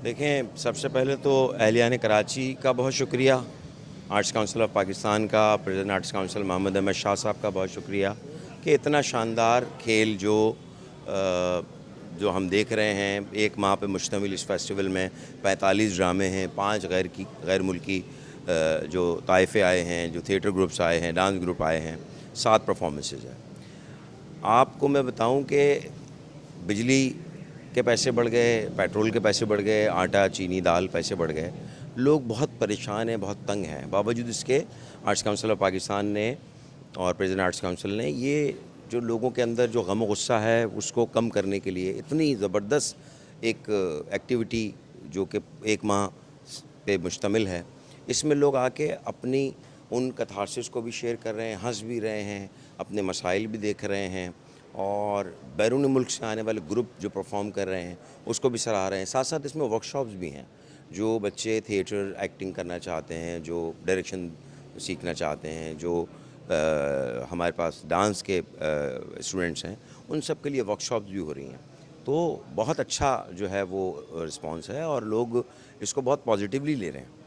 دیکھیں، سب سے پہلے تو اہلیان کراچی کا بہت شکریہ، آرٹس کونسل آف پاکستان کا، پریزیڈنٹ آرٹس کونسل محمد احمد شاہ صاحب کا بہت شکریہ کہ اتنا شاندار کھیل جو ہم دیکھ رہے ہیں، ایک ماہ پہ مشتمل اس فیسٹیول میں 45 ڈرامے ہیں، 5 غیر ملکی جو طائفے آئے ہیں، جو تھیٹر گروپس آئے ہیں، ڈانس گروپ آئے ہیں، 7 پرفارمنسز ہیں۔ آپ کو میں بتاؤں کہ بجلی کے پیسے بڑھ گئے، پیٹرول کے پیسے بڑھ گئے، آٹا چینی دال پیسے بڑھ گئے، لوگ بہت پریشان ہیں، بہت تنگ ہیں۔ باوجود اس کے آرٹس کونسل آف پاکستان نے اور پریزیڈنٹ آرٹس کونسل نے یہ جو لوگوں کے اندر جو غم و غصہ ہے اس کو کم کرنے کے لیے اتنی زبردست ایک ایکٹیویٹی جو کہ 1 ماہ پہ مشتمل ہے، اس میں لوگ آ کے اپنی ان کتھارسس کو بھی شیئر کر رہے ہیں، ہنس بھی رہے ہیں، اپنے مسائل بھی دیکھ رہے ہیں، اور بیرون ملک سے آنے والے گروپ جو پرفارم کر رہے ہیں اس کو بھی سراہ رہے ہیں۔ ساتھ ساتھ اس میں ورکشاپس بھی ہیں، جو بچے تھیٹر ایکٹنگ کرنا چاہتے ہیں، جو ڈائریکشن سیکھنا چاہتے ہیں، جو ہمارے پاس ڈانس کے اسٹوڈنٹس ہیں، ان سب کے لیے ورکشاپس بھی ہو رہی ہیں۔ تو بہت اچھا جو ہے وہ رسپانس ہے، اور لوگ اس کو بہت پازیٹیولی لے رہے ہیں۔